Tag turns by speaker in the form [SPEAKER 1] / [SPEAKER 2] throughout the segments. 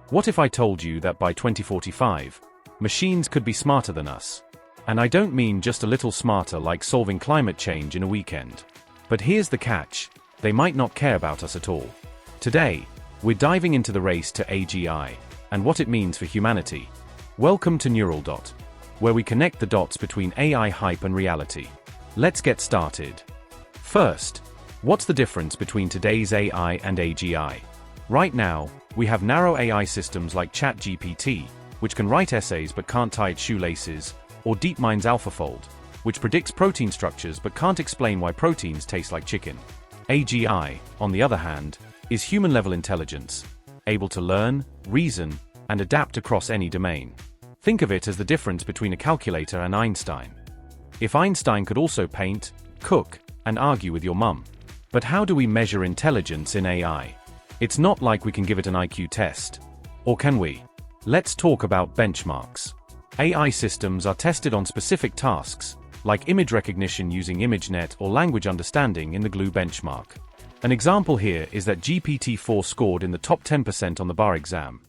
[SPEAKER 1] What if I told you that by 2045, machines could be smarter than us? And I don't mean just a little smarter like solving climate change in a weekend. But here's the catch, they might not care about us at all. Today, we're diving into the race to AGI, and what it means for humanity. Welcome to Neural Dot, where we connect the dots between AI hype and reality. Let's get started. First, what's the difference between today's AI and AGI? Right now, we have narrow AI systems like ChatGPT, which can write essays but can't tie its shoelaces, or DeepMind's AlphaFold, which predicts protein structures but can't explain why proteins taste like chicken. AGI, on the other hand, is human-level intelligence, able to learn, reason, and adapt across any domain. Think of it as the difference between a calculator and Einstein. If Einstein could also paint, cook, and argue with your mum. But how do we measure intelligence in AI? It's not like we can give it an IQ test. Or can we? Let's talk about benchmarks. AI systems are tested on specific tasks, like image recognition using ImageNet or language understanding in the GLUE benchmark. An example here is that GPT-4 scored in the top 10% on the bar exam.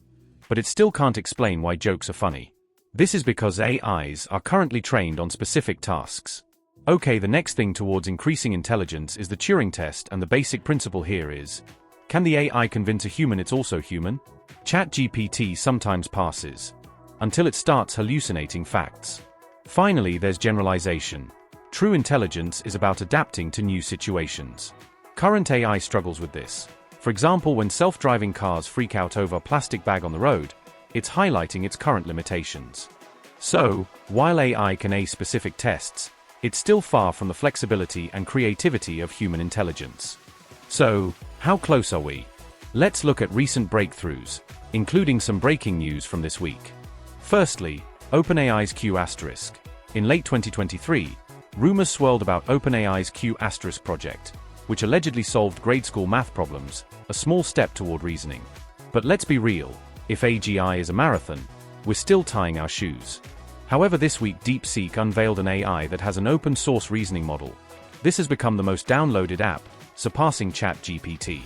[SPEAKER 1] But it still can't explain why jokes are funny. This is because AIs are currently trained on specific tasks. Okay, the next thing towards increasing intelligence is the Turing test, and the basic principle here is, can the AI convince a human it's also human? ChatGPT sometimes passes, until it starts hallucinating facts. Finally, there's generalization. True intelligence is about adapting to new situations. Current AI struggles with this. For example, when self-driving cars freak out over a plastic bag on the road, it's highlighting its current limitations. So, while AI can ace specific tests, it's still far from the flexibility and creativity of human intelligence. So, how close are we? Let's look at recent breakthroughs, including some breaking news from this week. Firstly, OpenAI's Q**. In late 2023, rumors swirled about OpenAI's Q** project, which allegedly solved grade school math problems, a small step toward reasoning. But let's be real, if AGI is a marathon, we're still tying our shoes. However, this week DeepSeek unveiled an AI that has an open-source reasoning model. This has become the most downloaded app, surpassing ChatGPT.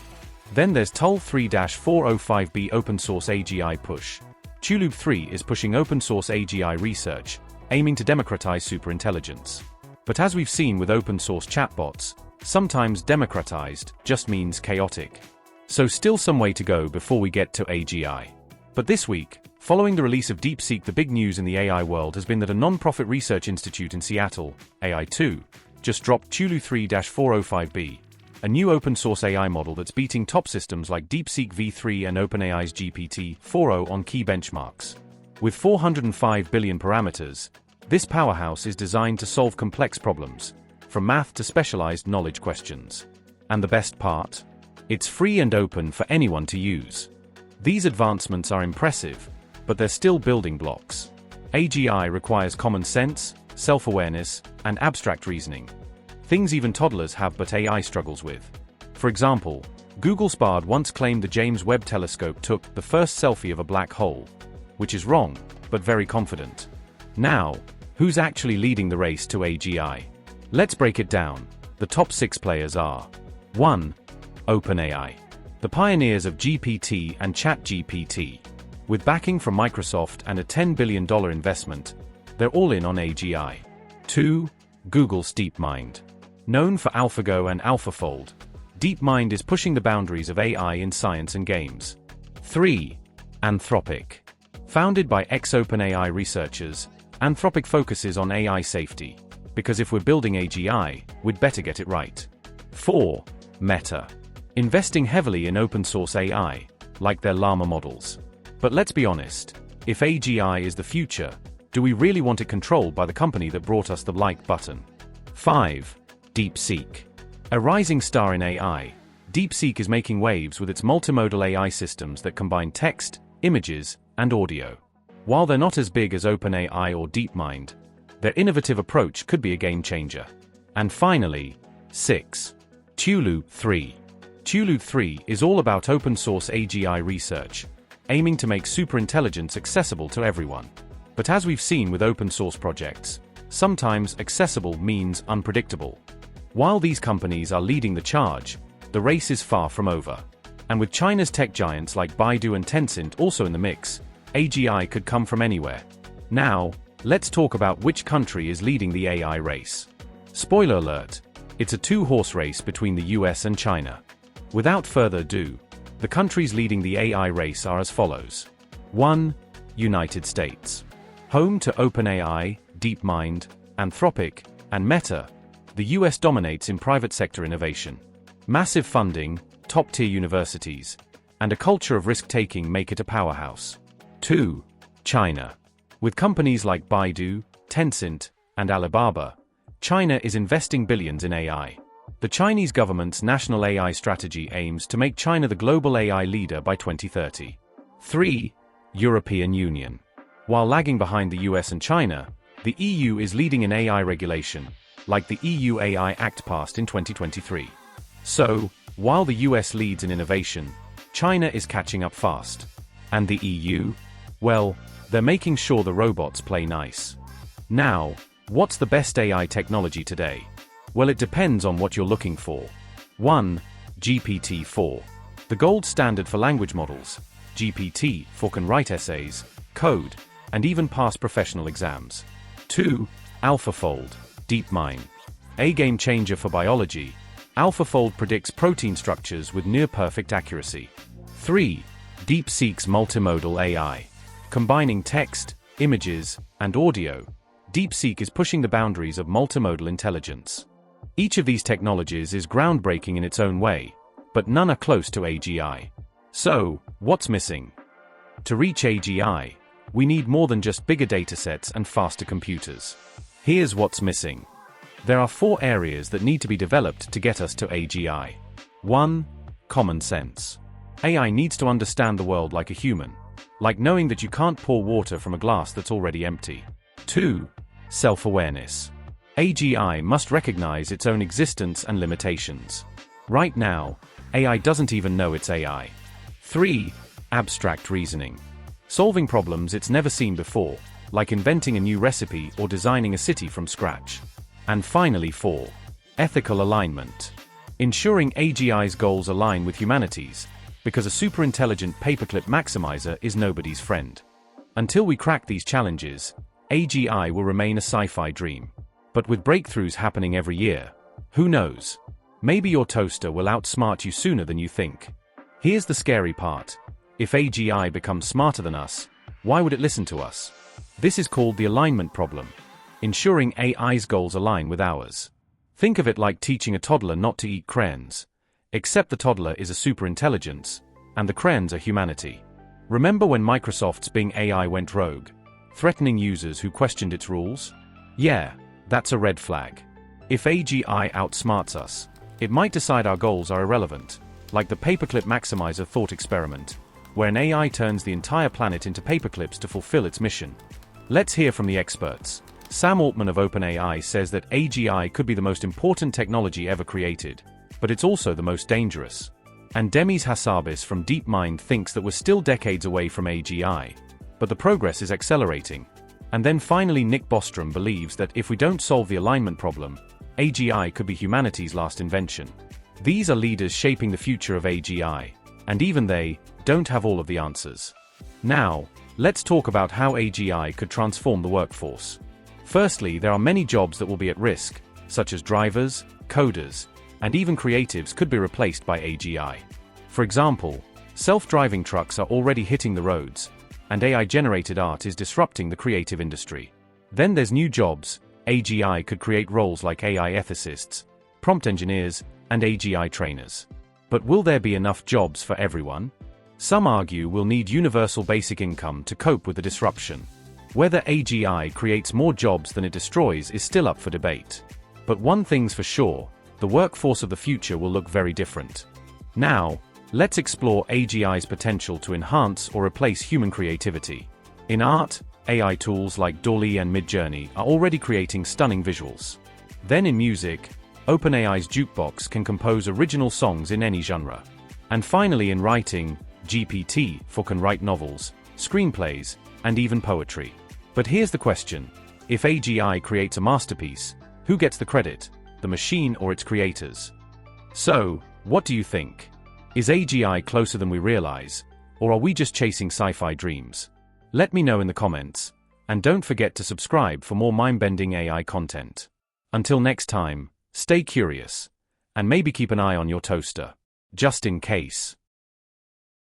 [SPEAKER 1] Then there's TUL 3-405b open-source AGI push. Tulip 3 is pushing open-source AGI research, aiming to democratize superintelligence. But as we've seen with open-source chatbots, sometimes democratized just means chaotic. So still some way to go before we get to AGI. But this week, following the release of DeepSeek, the big news in the AI world has been that a non-profit research institute in Seattle, AI2, just dropped Tulip 3-405b, a new open-source AI model that's beating top systems like DeepSeek v3 and OpenAI's GPT-4o on key benchmarks. With 405 billion parameters, this powerhouse is designed to solve complex problems, from math to specialized knowledge questions. And the best part? It's free and open for anyone to use. These advancements are impressive, but they're still building blocks. AGI requires common sense, self-awareness, and abstract reasoning. Things even toddlers have but AI struggles with. For example, Google's Bard once claimed the James Webb Telescope took the first selfie of a black hole, which is wrong, but very confident. Now, who's actually leading the race to AGI? Let's break it down. The top 6 players are 1. OpenAI, the pioneers of GPT and ChatGPT. With backing from Microsoft and a $10 billion investment, they're all in on AGI. 2. Google's DeepMind. Known for AlphaGo and AlphaFold, DeepMind is pushing the boundaries of AI in science and games. 3. Anthropic. Founded by ex-OpenAI researchers, Anthropic focuses on AI safety, because if we're building AGI, we'd better get it right. 4. Meta. Investing heavily in open-source AI, like their Llama models. But let's be honest, if AGI is the future, do we really want it controlled by the company that brought us the like button? 5. DeepSeek. A rising star in AI, DeepSeek is making waves with its multimodal AI systems that combine text, images, and audio. While they're not as big as OpenAI or DeepMind, their innovative approach could be a game changer. And finally, 6. Tulip 3. Tulip 3 is all about open-source AGI research, aiming to make superintelligence accessible to everyone. But as we've seen with open-source projects, sometimes accessible means unpredictable. While these companies are leading the charge, the race is far from over. And with China's tech giants like Baidu and Tencent also in the mix, AGI could come from anywhere. Now, let's talk about which country is leading the AI race. Spoiler alert, it's a two-horse race between the US and China. Without further ado, the countries leading the AI race are as follows. 1. United States. Home to OpenAI, DeepMind, Anthropic, and Meta, the US dominates in private sector innovation. Massive funding, top-tier universities, and a culture of risk-taking make it a powerhouse. 2. China. With companies like Baidu, Tencent, and Alibaba, China is investing billions in AI. The Chinese government's national AI strategy aims to make China the global AI leader by 2030. 3. European Union. While lagging behind the US and China, the EU is leading in AI regulation, like the EU AI Act passed in 2023. So, while the US leads in innovation, China is catching up fast. And the EU? Well, they're making sure the robots play nice. Now, what's the best AI technology today? Well, it depends on what you're looking for. 1. GPT-4. The gold standard for language models. GPT-4 can write essays, code, and even pass professional exams. 2. AlphaFold. DeepMind. A game changer for biology. AlphaFold predicts protein structures with near-perfect accuracy. 3. DeepSeek's multimodal AI. Combining text, images, and audio, DeepSeek is pushing the boundaries of multimodal intelligence. Each of these technologies is groundbreaking in its own way, but none are close to AGI. So, what's missing? To reach AGI, we need more than just bigger datasets and faster computers. Here's what's missing. There are 4 areas that need to be developed to get us to AGI. 1. Common sense. AI needs to understand the world like a human, like knowing that you can't pour water from a glass that's already empty. 2. Self-awareness. AGI must recognize its own existence and limitations. Right now, AI doesn't even know it's AI. 3. Abstract reasoning. Solving problems it's never seen before, like inventing a new recipe or designing a city from scratch. And finally 4. Ethical alignment. Ensuring AGI's goals align with humanity's, because a superintelligent paperclip maximizer is nobody's friend. Until we crack these challenges, AGI will remain a sci-fi dream. But with breakthroughs happening every year, who knows? Maybe your toaster will outsmart you sooner than you think. Here's the scary part. If AGI becomes smarter than us, why would it listen to us? This is called the alignment problem. Ensuring AI's goals align with ours. Think of it like teaching a toddler not to eat crayons. Except the toddler is a superintelligence, and the crayons are humanity. Remember when Microsoft's Bing AI went rogue, threatening users who questioned its rules? Yeah, that's a red flag. If AGI outsmarts us, it might decide our goals are irrelevant, like the paperclip maximizer thought experiment, where an AI turns the entire planet into paperclips to fulfill its mission. Let's hear from the experts. Sam Altman of OpenAI says that AGI could be the most important technology ever created, but it's also the most dangerous. And Demis Hassabis from DeepMind thinks that we're still decades away from AGI, but the progress is accelerating. And then finally Nick Bostrom believes that if we don't solve the alignment problem, AGI could be humanity's last invention. These are leaders shaping the future of AGI, and even they don't have all of the answers. Now, let's talk about how AGI could transform the workforce. Firstly, there are many jobs that will be at risk, such as drivers, coders, and even creatives could be replaced by AGI. For example, self-driving trucks are already hitting the roads, and AI-generated art is disrupting the creative industry. Then there's new jobs. AGI could create roles like AI ethicists, prompt engineers, and AGI trainers. But will there be enough jobs for everyone? Some argue we'll need universal basic income to cope with the disruption. Whether AGI creates more jobs than it destroys is still up for debate. But one thing's for sure, the workforce of the future will look very different. Now, let's explore AGI's potential to enhance or replace human creativity. In art, AI tools like DALL-E and Midjourney are already creating stunning visuals. Then in music, OpenAI's Jukebox can compose original songs in any genre. And finally in writing, GPT-4 can write novels, screenplays, and even poetry. But here's the question. If AGI creates a masterpiece, who gets the credit? The machine or its creators? So, what do you think? Is AGI closer than we realize, or are we just chasing sci-fi dreams? Let me know in the comments, and don't forget to subscribe for more mind-bending AI content. Until next time, stay curious, and maybe keep an eye on your toaster, just in case.